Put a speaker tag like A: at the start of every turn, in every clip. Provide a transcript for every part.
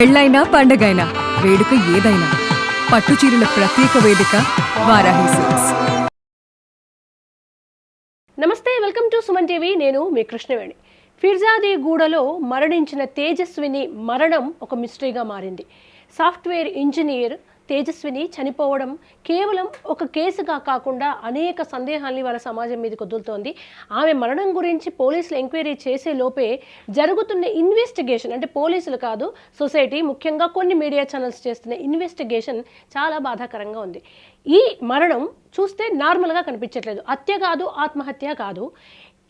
A: పెళ్ళైనా పండగైనా వేడుక ఏదైనా పట్టుచీరల ప్రత్యేక వేదిక వారాహి సిల్క్స్.
B: నమస్తే, వెల్కమ్ టు సుమన్ టీవీ. నేను మీ కృష్ణవేణి. ఫిర్జాదిగూడలో మరణించిన తేజస్విని మరణం ఒక మిస్టరీగా మారింది. సాఫ్ట్వేర్ ఇంజనీర్ తేజస్విని చనిపోవడం కేవలం ఒక కేసుగా కాకుండా అనేక సందేహాల్ని వాళ్ళ సమాజం మీదకి వదులుతోంది. ఆమె మరణం గురించి పోలీసులు ఎంక్వైరీ చేసే లోపే జరుగుతున్న ఇన్వెస్టిగేషన్, అంటే పోలీసులు కాదు, సొసైటీ, ముఖ్యంగా కొన్ని మీడియా ఛానల్స్ చేస్తున్న ఇన్వెస్టిగేషన్ చాలా బాధాకరంగా ఉంది. ఈ మరణం చూస్తే నార్మల్గా కనిపించట్లేదు. హత్య కాదు, ఆత్మహత్య కాదు,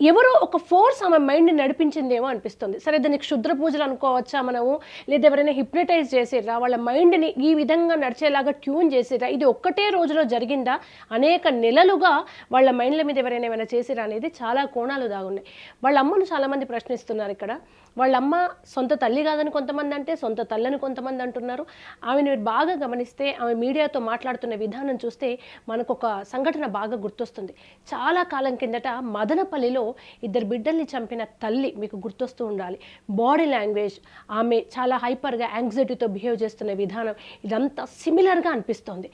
B: ఎవరో ఒక ఫోర్స్ ఆమె మైండ్ని నడిపించిందేమో అనిపిస్తుంది. సరే, దానికి క్షుద్ర పూజలు అనుకోవచ్చా మనము, లేదా ఎవరైనా హిప్నటైజ్ చేసిర్రా, వాళ్ళ మైండ్ని ఈ విధంగా నడిచేలాగా ట్యూన్ చేసిర్రా, ఇది ఒక్కటే రోజులో జరిగిందా, అనేక నెలలుగా వాళ్ళ మైండ్ల మీద ఎవరైనా ఏమైనా చేసిరా అనేది చాలా కోణాలు దాగున్నాయి. వాళ్ళ అమ్మను చాలామంది ప్రశ్నిస్తున్నారు. ఇక్కడ వాళ్ళ అమ్మ సొంత తల్లి కాదని కొంతమంది అంటే, సొంత తల్లని కొంతమంది అంటున్నారు. ఆమెను బాగా గమనిస్తే, ఆమె మీడియాతో మాట్లాడుతున్న విధానం చూస్తే మనకు ఒక సంఘటన బాగా గుర్తొస్తుంది. చాలా కాలం కిందట మదనపల్లిలో ఇద్దరు బిడ్డల్ని చంపిన తల్లి మీకు గుర్తొస్తూ ఉండాలి. బాడీ లాంగ్వేజ్, ఆమె చాలా హైపర్గా యాంగ్జైటీతో బిహేవ్ చేస్తున్న విధానం, ఇదంతా సిమిలర్గా అనిపిస్తోంది.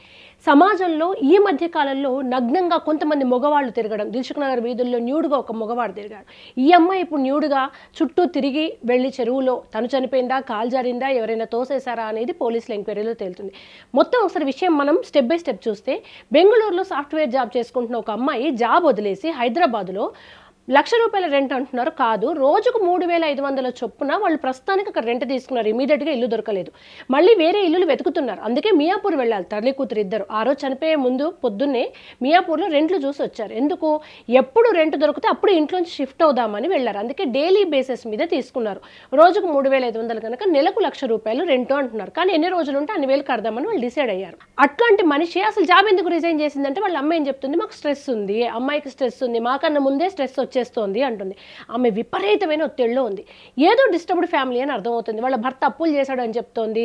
B: సమాజంలో ఈ మధ్య కాలంలో నగ్నంగా కొంతమంది మగవాళ్ళు తిరగడం, దిల్సుఖ్ నగర్ వీధుల్లో న్యూడ్గా ఒక మగవాడు తిరిగాడు. ఈ అమ్మాయి ఇప్పుడు న్యూడ్గా చుట్టూ తిరిగి వెళ్ళి చెరువులో తను చనిపోయిందా, కాలు జారిందా, ఎవరైనా తోసేశారా అనేది పోలీసుల ఎంక్వైరీలో తేలుతుంది. మొత్తం ఒకసారి విషయం మనం స్టెప్ బై స్టెప్ చూస్తే, బెంగళూరులో సాఫ్ట్వేర్ జాబ్ చేసుకుంటున్న ఒక అమ్మాయి జాబ్ వదిలేసి హైదరాబాద్లో ₹1,00,000 రెంట్ అంటున్నారు. కాదు, రోజుకు 3,500 చొప్పున వాళ్ళు ప్రస్తుతానికి అక్కడ రెంట్ తీసుకున్నారు. ఇమీడియట్గా ఇల్లు దొరకలేదు. మళ్ళీ వేరే ఇల్లులు వెతుకుతున్నారు. అందుకే మియాపూర్ వెళ్ళాలి తల్లి కూతురు ఇద్దరు. ఆ రోజు చనిపోయే ముందు పొద్దున్నే మియాపూర్లో రెంట్లు చూసి వచ్చారు. ఎందుకు, ఎప్పుడు రెంట్ దొరికితే అప్పుడు ఇంట్లోంచి షిఫ్ట్ అవుదామని వెళ్ళారు. అందుకే డైలీ బేసిస్ మీద తీసుకున్నారు. రోజుకు 3,500 కనుక నెలకు ₹1,00,000 రెంట్ అంటున్నారు. కానీ ఎన్ని రోజులు ఉంటే అన్ని వేలు కడదామని వాళ్ళు డిసైడ్ అయ్యారు. అట్లాంటి మనిషి అసలు జాబ్ ఎందుకు రిజైన్ చేసిందంటే, వాళ్ళ అమ్మ ఏం చెప్తుంది, మాకు స్ట్రెస్ ఉంది, అమ్మాయికి స్ట్రెస్ ఉంది, మాకన్నా ముందే స్ట్రెస్ చేస్తోంది అంటుంది. ఆమె విపరీతమైన ఒత్తిడిలో ఉంది. ఏదో డిస్టర్బ్డ్ ఫ్యామిలీ అని అర్థమవుతుంది. వాళ్ళ భర్త అప్పులు చేశాడని చెప్తోంది.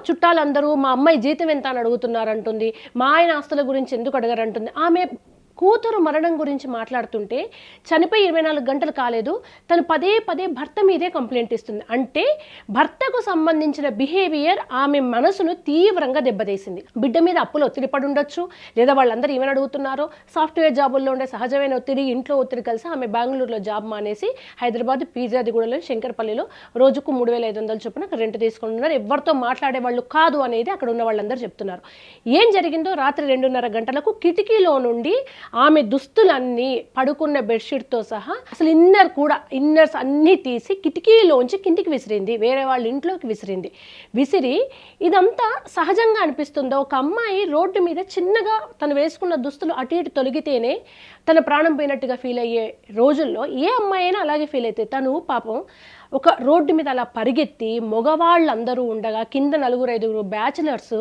B: చుట్టాలందరూ మా అమ్మాయి జీతం ఎంత అని అడుగుతున్నారు అంటుంది. మా ఆయన ఆస్తుల గురించి ఎందుకు అడగరంటుంది. ఆమె కూతురు మరణం గురించి మాట్లాడుతుంటే, చనిపోయి 24 గంటలు కాలేదు, తను పదే పదే భర్త మీదే కంప్లైంట్ ఇస్తుంది. అంటే భర్తకు సంబంధించిన బిహేవియర్ ఆమె మనసును తీవ్రంగా దెబ్బతీసింది. బిడ్డ మీద అప్పులు ఒత్తిడి పడి ఉండొచ్చు, లేదా వాళ్ళందరూ ఏమైనా అడుగుతున్నారో, సాఫ్ట్వేర్ జాబుల్లో ఉండే సహజమైన ఒత్తిడి, ఇంట్లో ఒత్తిడి కలిసి ఆమె బెంగళూరులో జాబ్ మానేసి హైదరాబాద్ ఫిర్జాదిగూడలో శంకరపల్లిలో రోజుకు 3,500 చొప్పున రెంట్ తీసుకుంటున్నారు. ఎవరితో మాట్లాడే వాళ్ళు కాదు అనేది అక్కడ ఉన్న వాళ్ళందరూ చెప్తున్నారు. ఏం జరిగిందో, రాత్రి 2:30 గంటలకు కిటికీలో నుండి ఆమె దుస్తులన్నీ, పడుకున్న బెడ్షీట్తో సహా అసలు ఇన్నర్స్ అన్నీ తీసి కిటికీలోంచి కిందికి విసిరింది, వేరే వాళ్ళ ఇంట్లోకి విసిరి ఇదంతా సహజంగా అనిపిస్తుందో. ఒక అమ్మాయి రోడ్డు మీద చిన్నగా తను వేసుకున్న దుస్తులు అటు ఇటు తొలగితేనే తన ప్రాణం పోయినట్టుగా ఫీల్ అయ్యే రోజుల్లో ఏ అమ్మాయి అయినా అలాగే ఫీల్ అయితే, తను పాపం ఒక రోడ్డు మీద అలా పరిగెత్తి, మగవాళ్ళందరూ ఉండగా కింద 4-5 బ్యాచిలర్స్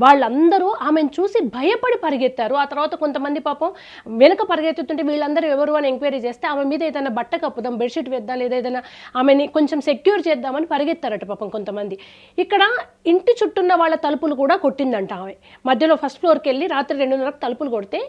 B: వాళ్ళందరూ ఆమెను చూసి భయపడి పరిగెత్తారు. ఆ తర్వాత కొంతమంది పాపం వెనుక పరిగెత్తుతుంటే వీళ్ళందరూ ఎవరు అని ఎంక్వైరీ చేస్తే, ఆమె మీద ఏదైనా బట్ట కప్పుదాం, బెడ్షీట్ వేద్దాం, లేదా ఏదైనా ఆమెని కొంచెం సెక్యూర్ చేద్దామని పరిగెత్తారట పాపం కొంతమంది. ఇక్కడ ఇంటి చుట్టూన్న వాళ్ళ తలుపులు కూడా కొట్టిందంట ఆమె. మధ్యలో ఫస్ట్ ఫ్లోర్కి వెళ్ళి రాత్రి 2:30 తలుపులు కొడితే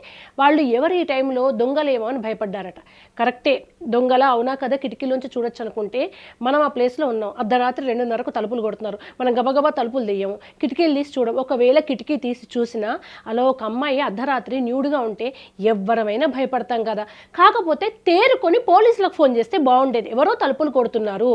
B: వాళ్ళు ఎవరు ఈ టైంలో దొంగలేమో అని భయపడ్డారట. కరెక్టే, దొంగల అవునా కదా, కిటికీలోంచి చూడొచ్చు అనుకుంటే మనం ఆ ప్లేస్లో ఉన్నాం. అర్ధరాత్రి 2:30కు తలుపులు కొడుతున్నారు. మనం గబగబా తలుపులు తీయము, కిటికీలు తీసి చూడం. ఒకవేళ కిటికీ తీసి చూసినా అలా ఒక అమ్మాయి అర్ధరాత్రి న్యూడ్గా ఉంటే ఎవ్వరమైనా భయపడతాం కదా. కాకపోతే తేరుకొని పోలీసులకు ఫోన్ చేస్తే బాగుండేది. ఎవరో తలుపులు కొడుతున్నారు,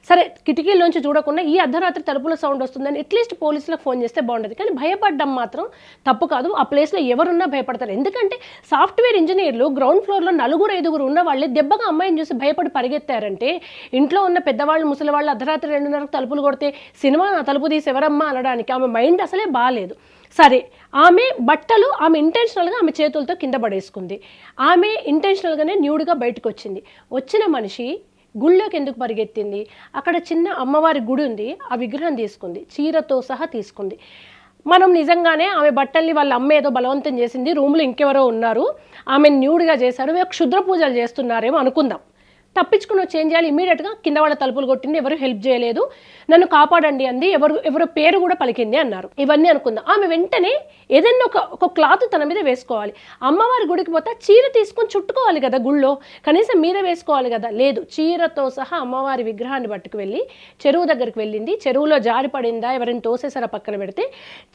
B: సరే కిటికీలోంచి చూడకుండా ఈ అర్ధరాత్రి తలుపుల సౌండ్ వస్తుందని అట్లీస్ట్ పోలీసులకు ఫోన్ చేస్తే బాగుండేది. కానీ భయపడడం మాత్రం తప్పు కాదు. ఆ ప్లేస్లో ఎవరున్నా భయపడతారు. ఎందుకంటే సాఫ్ట్వేర్ ఇంజనీర్లు గ్రౌండ్ ఫ్లోర్లో 4-5 ఉన్న వాళ్ళే దెబ్బగా అమ్మాయిని చూసి భయపడి పరిగెత్తారంటే, ఇంట్లో ఉన్న పెద్దవాళ్ళు, ముసలివాళ్ళు అర్ధరాత్రి 2:30 తలుపులు కొడితే సినిమా తలుపు తీసి ఎవరమ్మా అనడానికి ఆమె మైండ్ అసలే బాగాలేదు. సరే, ఆమె బట్టలు ఆమె ఇంటెన్షనల్గా ఆమె చేతులతో కింద పడేసుకుంది. ఆమె ఇంటెన్షనల్గానే న్యూడ్గా బయటకు వచ్చింది. వచ్చిన మనిషి గుళ్ళోకి ఎందుకు పరిగెత్తింది? అక్కడ చిన్న అమ్మవారి గుడి ఉంది, ఆ విగ్రహం తీసుకుంది, చీరతో సహా తీసుకుంది. మనం నిజంగానే ఆమె బట్టల్ని వాళ్ళ అమ్మ ఏదో బలవంతం చేసింది, రూమ్లో ఇంకెవరో ఉన్నారు, ఆమె న్యూడ్గా చేశారు, క్షుద్ర పూజలు చేస్తున్నారేమో అనుకుందాం. తప్పించుకుని వచ్చి ఏం చేయాలి, ఇమీడియట్గా కింద వాళ్ళ తలుపులు కొట్టింది, ఎవరు హెల్ప్ చేయలేదు, నన్ను కాపాడండి అంది, ఎవరు పేరు కూడా పలికింది అన్నారు. ఇవన్నీ అనుకుందాం. ఆమె వెంటనే ఏదైనా ఒక క్లాత్ తన మీద వేసుకోవాలి. అమ్మవారి గుడికి పోతే చీర తీసుకొని చుట్టుకోవాలి కదా గుళ్ళో, కనీసం మీద వేసుకోవాలి కదా, లేదు, చీరతో సహా అమ్మవారి విగ్రహాన్ని పట్టుకు వెళ్ళి చెరువు దగ్గరికి వెళ్ళింది. చెరువులో జారిపడిందా, ఎవరైనా తోసేసారా పక్కన పెడితే,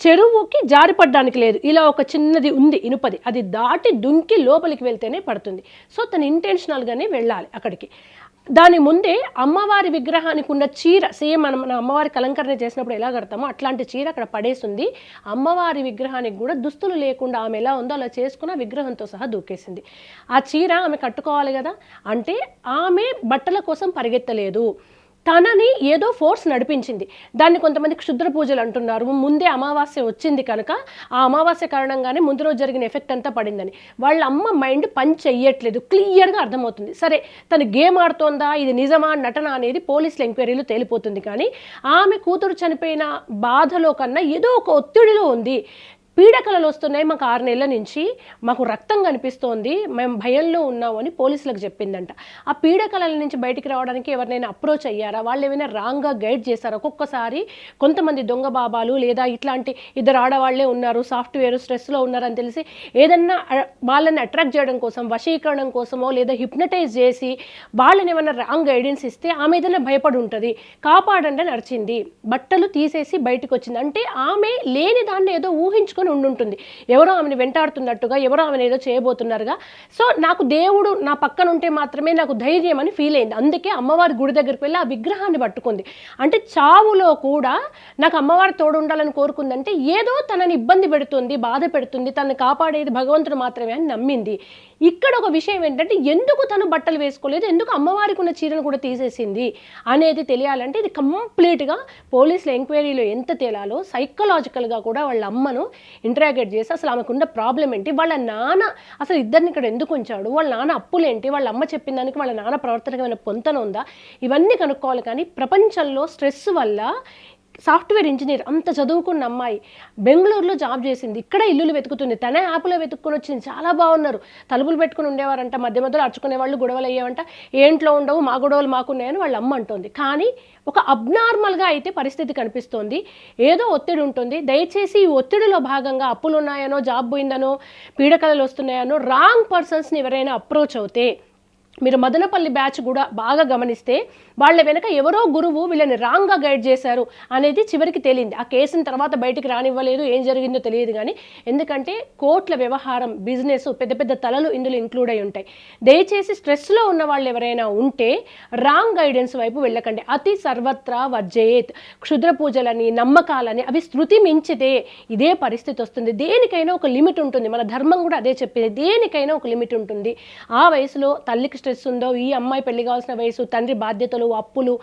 B: చెరువుకి జారిపడడానికి లేదు, ఇలా ఒక చిన్నది ఉంది ఇనుపది, అది దాటి దుంకి లోపలికి వెళ్తేనే పడుతుంది. సో తను ఇంటెన్షనల్గానే వెళ్ళాలి అక్కడికి. దాని ముందే అమ్మవారి విగ్రహానికి ఉన్న చీర, సేమ్ మన అమ్మవారి అలంకరణ చేసినప్పుడు ఎలా కడతామో అట్లాంటి చీర అక్కడ పడేసింది. అమ్మవారి విగ్రహానికి కూడా దుస్తులు లేకుండా ఆమె ఎలా ఉందో అలా చేసుకున్న విగ్రహంతో సహా దూకేసింది. ఆ చీర ఆమె కట్టుకోవాలి కదా, అంటే ఆమె బట్టల కోసం పరిగెత్తలేదు, తనని ఏదో ఫోర్స్ నడిపించింది. దాన్ని కొంతమంది క్షుద్ర పూజలు అంటున్నారు. ముందే అమావాస్య వచ్చింది కనుక ఆ అమావాస్య కారణంగానే ముందు రోజు జరిగిన ఎఫెక్ట్ అంతా పడిందని. వాళ్ళ అమ్మ మైండ్ పని చెయ్యట్లేదు, క్లియర్గా అర్థమవుతుంది. సరే తను గేమ్ ఆడుతోందా, ఇది నిజమా నటన అనేది పోలీసుల ఎంక్వైరీలో తేలిపోతుంది. కానీ ఆమె కూతురు చనిపోయిన బాధలో కన్నా ఏదో ఒక ఒత్తిడిలో ఉంది. పీడకలలు వస్తున్నాయి మాకు 6 నెలల నుంచి, మాకు రక్తం కనిపిస్తోంది, మేము భయంలో ఉన్నామని పోలీసులకు చెప్పిందంట. ఆ పీడకలల నుంచి బయటికి రావడానికి ఎవరినైనా అప్రోచ్ అయ్యారా, వాళ్ళు ఏమైనా రాంగ్గా గైడ్ చేశారా? ఒక్కొక్కసారి కొంతమంది దొంగ బాబాలు లేదా ఇట్లాంటి 2 ఆడవాళ్లే ఉన్నారు, సాఫ్ట్వేర్ స్ట్రెస్లో ఉన్నారని తెలిసి ఏదన్నా వాళ్ళని అట్రాక్ట్ చేయడం కోసం, వశీకరణం కోసమో లేదా హిప్నటైజ్ చేసి వాళ్ళని ఏమైనా రాంగ్ గైడెన్స్ ఇస్తే ఆమె ఏదైనా భయపడి ఉంటుంది, కాపాడండి నడిచింది, బట్టలు తీసేసి బయటకు వచ్చింది. అంటే ఆమె లేని దాన్ని ఏదో ఊహించుకొని ఉండుంటుంది, ఎవరో ఆమెను వెంటాడుతున్నట్టుగా, ఎవరో ఆమెను ఏదో చేయబోతున్నారుగా. సో నాకు దేవుడు నా పక్కన ఉంటే మాత్రమే నాకు ధైర్యం అని ఫీల్ అయింది. అందుకే అమ్మవారి గుడి దగ్గరికి వెళ్ళి ఆ విగ్రహాన్ని పట్టుకుంది. అంటే చావులో కూడా నాకు అమ్మవారి తోడు ఉండాలని కోరుకుందంటే ఏదో తనని ఇబ్బంది పెడుతుంది, బాధ పెడుతుంది, తనని కాపాడేది భగవంతుడు మాత్రమే అని నమ్మింది. ఇక్కడ ఒక విషయం ఏంటంటే ఎందుకు తను బట్టలు వేసుకోలేదు, ఎందుకు అమ్మవారికి ఉన్న చీరను కూడా తీసేసింది అనేది తెలియాలంటే ఇది కంప్లీట్గా పోలీసుల ఎంక్వైరీలో ఎంత తేలాలో సైకలాజికల్గా కూడా వాళ్ళ అమ్మను ఇంటరాగేట్ చేసి అసలు ఆమెకున్న ప్రాబ్లం ఏంటి, వాళ్ళ నాన్న అసలు ఇద్దరిని ఇక్కడ ఎందుకు ఉంచాడు, వాళ్ళ నాన్న అప్పులేంటి, వాళ్ళ అమ్మ చెప్పిన దానికి వాళ్ళ నాన్న ప్రవర్తనకి ఏమైనా పొంతన ఉందా, ఇవన్నీ కనుక్కోవాలి. కానీ ప్రపంచంలో స్ట్రెస్ వల్ల సాఫ్ట్వేర్ ఇంజనీర్ అంత చదువుకున్న అమ్మాయి బెంగళూరులో జాబ్ చేసింది, ఇక్కడ ఇల్లులు వెతుకుతుంది, తనే యాప్లో వెతుక్కొని వచ్చింది, చాలా బాగున్నారు, తలుపులు పెట్టుకుని ఉండేవారంట, మధ్య మధ్యలో అరుచుకునేవాళ్ళు, గొడవలు అయ్యేవంట, ఏంట్లో ఉండవు మా గొడవలు మాకున్నాయని వాళ్ళ అమ్మ అంటోంది. కానీ ఒక అబ్నార్మల్గా అయితే పరిస్థితి కనిపిస్తోంది, ఏదో ఒత్తిడి ఉంటుంది. దయచేసి ఈ ఒత్తిడిలో భాగంగా అప్పులు ఉన్నాయనో, జాబ్ పోయిందనో, పీడకలలు వస్తున్నాయనో రాంగ్ పర్సన్స్ని ఎవరైనా అప్రోచ్ అవుతే, మీరు మదనపల్లి బ్యాచ్ కూడా బాగా గమనిస్తే వాళ్ళ వెనక ఎవరో గురువు వీళ్ళని రాంగ్గా గైడ్ చేశారు అనేది చివరికి తేలింది. ఆ కేసుని తర్వాత బయటికి రానివ్వలేదు, ఏం జరిగిందో తెలియదు. కానీ ఎందుకంటే కోట్ల వ్యవహారం, బిజినెస్, పెద్ద పెద్ద తలలు ఇందులో ఇంక్లూడ్ అయి ఉంటాయి. దయచేసి స్ట్రెస్లో ఉన్న వాళ్ళు ఎవరైనా ఉంటే రాంగ్ గైడెన్స్ వైపు వెళ్ళకండి. అతి సర్వత్రా వర్జయేత్. క్షుద్ర పూజలని, నమ్మకాలని అవి శృతి మించితే ఇదే పరిస్థితి వస్తుంది. దేనికైనా ఒక లిమిట్ ఉంటుంది, మన ధర్మం కూడా అదే చెప్పింది, దేనికైనా ఒక లిమిట్ ఉంటుంది. ఆ వయసులో తల్లికి స్ట్రెస్ ఉందో, ఈ అమ్మాయి పెళ్లి కావాల్సిన వయసు, తండ్రి బాధ్యతలు, అప్పులు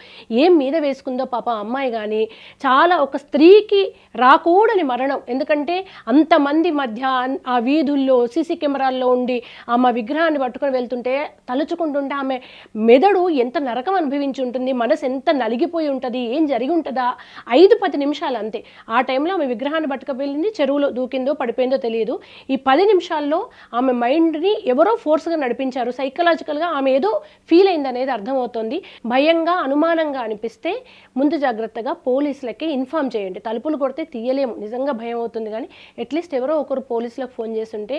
B: ఏం మీద వేసుకుందో పాప అమ్మాయి. కానీ చాలా ఒక స్త్రీకి రాకూడని మరణం. ఎందుకంటే అంతమంది మధ్య ఆ వీధుల్లో సీసీ కెమెరాల్లో ఉండి ఆమె విగ్రహాన్ని పట్టుకొని వెళ్తుంటే తలుచుకుంటుంటే ఆమె మెదడు ఎంత నరకం అనుభవించి ఉంటుంది, మనసు ఎంత నలిగిపోయి ఉంటుంది, ఏం జరిగి ఉంటుందా. 5-10 నిమిషాలు అంతే. ఆ టైంలో ఆమె విగ్రహాన్ని పట్టుకువెళ్ళింది, చెరువులో దూకిందో పడిపోయిందో తెలియదు. ఈ 10 నిమిషాల్లో ఆమె మైండ్ని ఎవరో ఫోర్స్గా నడిపించారు. సైకలాజికల్గా ఆమె ఏదో ఫీల్ అయింది అనేది అర్థమవుతుంది. భయంగా, అనుమానంగా అనిపిస్తే ముందు జాగ్రత్తగా పోలీసులకి ఇన్ఫామ్ చేయండి. తలుపులు కొడితే తీయలేము, నిజంగా భయం అవుతుంది. కానీ అట్లీస్ట్ ఎవరో ఒకరు పోలీసులకు ఫోన్ చేస్తుంటే,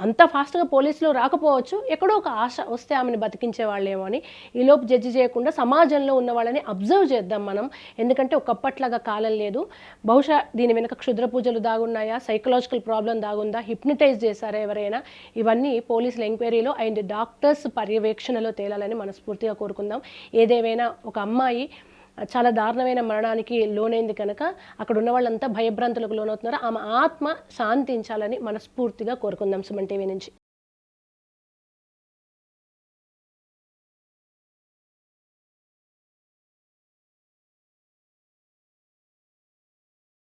B: అంత ఫాస్ట్గా పోలీసులు రాకపోవచ్చు, ఎక్కడో ఒక ఆశ వస్తే ఆమెను బతికించే వాళ్ళేమో అని. ఈలోపు జడ్జి చేయకుండా సమాజంలో ఉన్న వాళ్ళని అబ్జర్వ్ చేద్దాం మనం. ఎందుకంటే ఒకప్పట్లాగా కాలం లేదు. బహుశా దీని వెనక క్షుద్ర పూజలు దాగున్నాయా, సైకలాజికల్ ప్రాబ్లం దాగుందా, హిప్నటైజ్ చేశారా ఎవరైనా, ఇవన్నీ పోలీసుల ఎంక్వైరీలో అండ్ డాక్టర్స్ పర్యవేక్షణలో తేలాలని మనస్ఫూర్తిగా కోరుకుందాం. ఏదేమైనా ఒక అమ్మాయి చాలా దారుణమైన మరణానికి లోనైంది కనుక అక్కడ ఉన్న వాళ్ళంతా భయభ్రాంతులకు లోనవుతున్నారు. ఆమె ఆత్మ శాంతించాలని మనస్ఫూర్తిగా కోరుకుందాం సుమన్ టీవీ నుంచి.